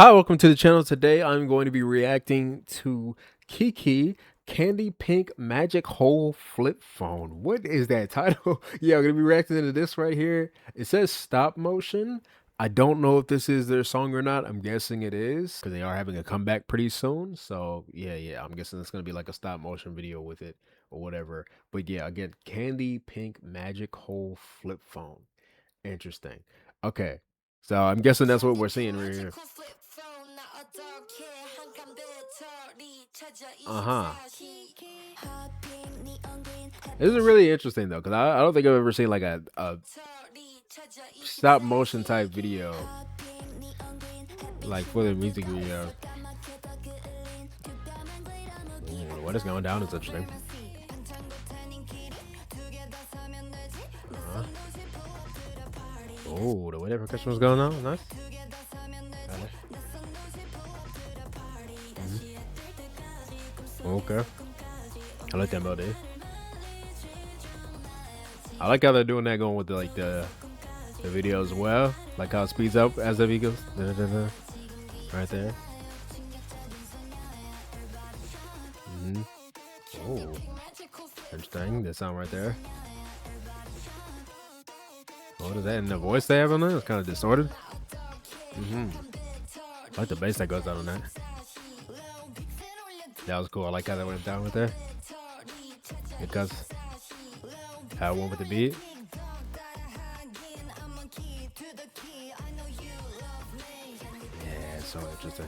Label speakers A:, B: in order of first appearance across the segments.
A: Hi, welcome to the channel. Today I'm going to be reacting to KiiiKiii Candy Pink Magic Hole Flip Phone. What is that title? Yeah, I'm going to be reacting to this right here. It says stop motion. I don't know if this is their song or not. I'm guessing it is because they are having a comeback pretty soon. So yeah, I'm guessing it's going to be like a stop motion video with it or whatever. But yeah, again, Candy Pink Magic Hole Flip Phone. Interesting. Okay. So I'm guessing that's what we're seeing right here. Uh-huh. This is really interesting though, because I don't think I've ever seen like a stop motion type video like for the music video. Ooh, what is going down is interesting. Uh-huh. Oh, the way that percussion was going on, nice. Okay. I like that melody. I like how they're doing that going with the video as well. Like how it speeds up as the video goes. Right there. Oh, interesting. That sound right there. What is that? And the voice they have on there? It's kind of distorted. I like the bass that goes out on that. That was cool. I like how that went down with there. Because how it went with the beat. Yeah, it's so interesting.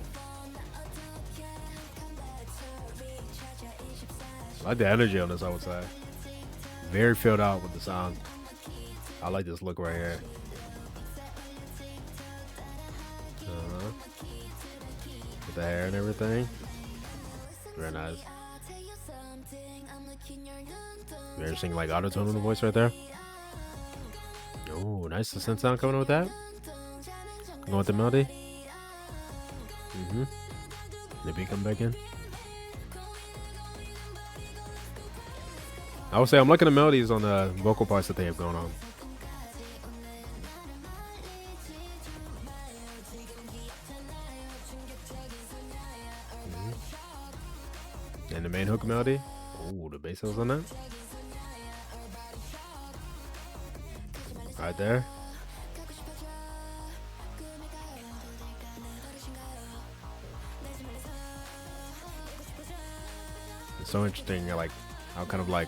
A: I like the energy on this, I would say. Very filled out with the sound. I like this look right here. With the hair and everything. Very nice. Very interesting, like auto-tune in the voice right there. Oh, nice. The synth sound coming in with that. Going with the melody. The beat come back in. I would say I'm liking the melodies on the vocal parts that they have going on. And the main hook melody. Oh, the bass was on that. Right there. It's so interesting, like how kind of like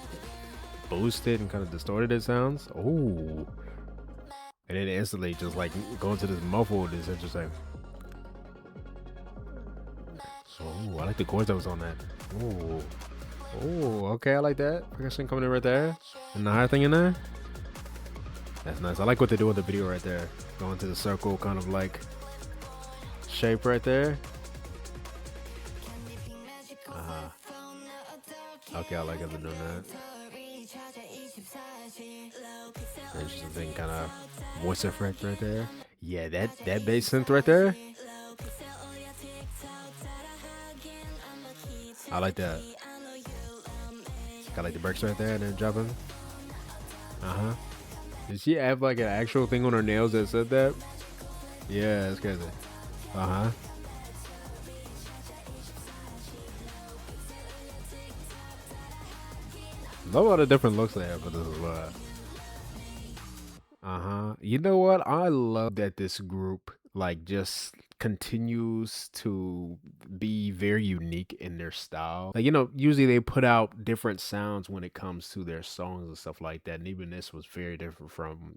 A: boosted and kind of distorted it sounds. Oh, and then instantly just like going to this muffled is interesting. Oh, I like the chords that was on that. Oh, oh, okay, I like that percussion coming in right there, and the higher thing in there. That's nice. I like what they do with the video right there, going to the circle kind of like shape right there. Okay, I like how they're doing that. Interesting kind of voice effect right there. Yeah, that bass synth right there. I like that. Got like the breaks right there and then dropping. Did she have like an actual thing on her nails that said that? Yeah, that's crazy. Love all the different looks they have for this as well. You know what? I love that this group like just continues to be very unique in their style. Like, usually they put out different sounds when it comes to their songs and stuff like that. And even this was very different from,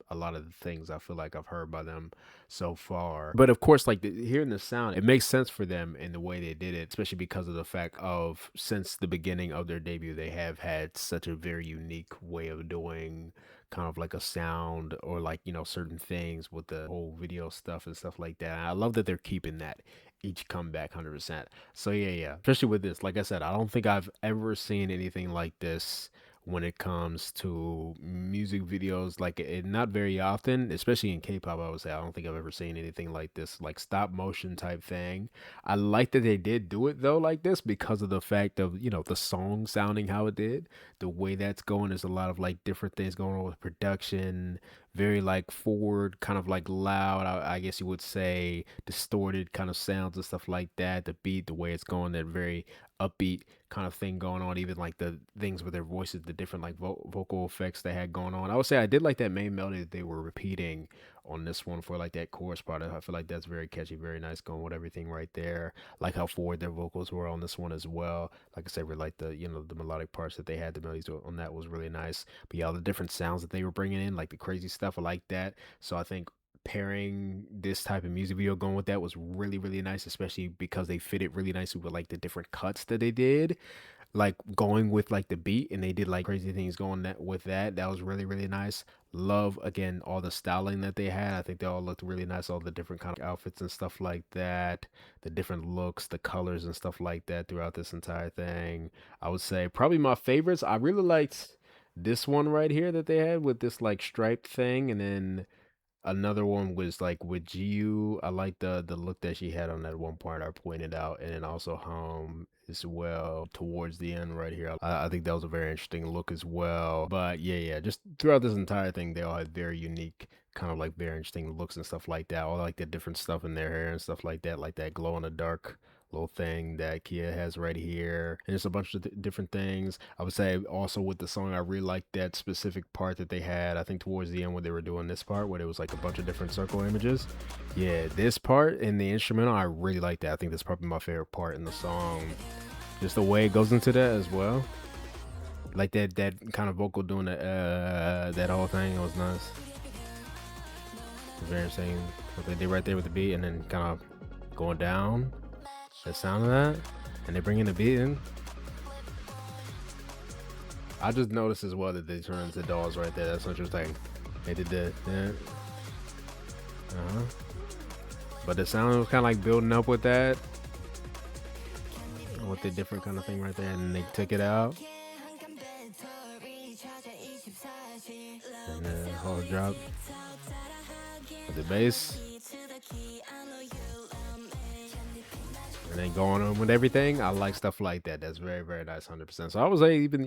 A: a lot of the things I feel like I've heard by them so far. But of course, like hearing the sound, it makes sense for them in the way they did it, especially because of the fact of since the beginning of their debut, they have had such a very unique way of doing kind of like a sound or like certain things with the whole video stuff and stuff like that. I love that they're keeping that each comeback 100%. So yeah, especially with this, like I said, I don't think I've ever seen anything like this when it comes to music videos, like it not very often, especially in K-pop. I would say I don't think I've ever seen anything like this, like stop motion type thing. I like that they did do it though like this because of the fact of the song sounding how it did, the way that's going. There's a lot of like different things going on with production, very like forward, kind of like loud, I guess you would say, distorted kind of sounds and stuff like that. The beat, the way it's going, that very upbeat kind of thing going on. Even like the things with their voices, the different like vocal effects they had going on. I would say I did like that main melody that they were repeating on this one for like that chorus part. I feel like that's very catchy, very nice going with everything right there. Like how forward their vocals were on this one as well. Like I said, we like the the melodic parts that they had. The melodies on that was really nice. But yeah, all the different sounds that they were bringing in, like the crazy stuff, I like that. So I think pairing this type of music video going with that was really nice, especially because they fit it really nicely with like the different cuts that they did, like going with like the beat, and they did like crazy things going that with that. That was really nice. Love again all the styling that they had. I think they all looked really nice, all the different kind of outfits and stuff like that, the different looks, the colors and stuff like that throughout this entire thing. I would say probably my favorites. I really liked this one right here that they had with this like striped thing, and then another one was like with Jiu. I like the look that she had on that one part I pointed out, and then also Home as well towards the end right here. I think that was a very interesting look as well. But yeah, just throughout this entire thing, they all had very unique, kind of like very interesting looks and stuff like that. All like the different stuff in their hair and stuff like that glow in the dark little thing that Kia has right here, and just a bunch of different things. I would say also with the song, I really liked that specific part that they had. I think towards the end when they were doing this part, where there was like a bunch of different circle images. Yeah, this part in the instrumental, I really like that. I think that's probably my favorite part in the song. Just the way it goes into that as well, like that kind of vocal doing that whole thing. It was nice. It's very interesting what they did right there with the beat, and then kind of going down. The sound of that, and they bring in the beat in. I just noticed as well that they turn into dolls right there. That's interesting. They did that. Yeah. Uh-huh. But the sound was kind of like building up with that, with the different kind of thing right there, and they took it out. And then the whole drop with the bass. And then going on with everything, I like stuff like that. That's very nice, 100%. So I would say even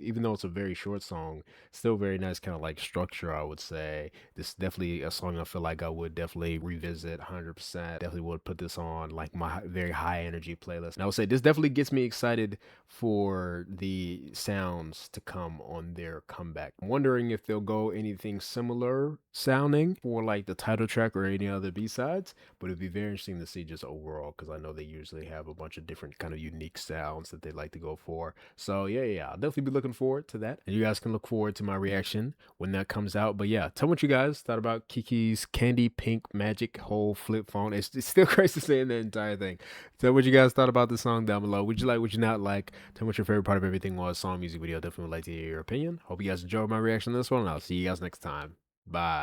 A: even though it's a very short song, still very nice kind of like structure. I would say this is definitely a song I feel like I would definitely revisit 100%. Definitely would put this on like my very high energy playlist. And I would say this definitely gets me excited for the sounds to come on their comeback. I'm wondering if they'll go anything similar sounding for like the title track or any other B-sides, but it'd be very interesting to see just overall, because I know they usually have a bunch of different kind of unique sounds that they like to go for. So yeah, I'll definitely be looking forward to that, and you guys can look forward to my reaction when that comes out. But yeah, tell me what you guys thought about KiiiKii's Candy Pink Magic Whole Flip Phone. It's still crazy saying the entire thing. Tell what you guys thought about the song down below. Would you like, would you not like? Tell me what your favorite part of everything was. Song, music video. Definitely would like to hear your opinion. Hope you guys enjoyed my reaction to this one, and I'll see you guys next time. Bye.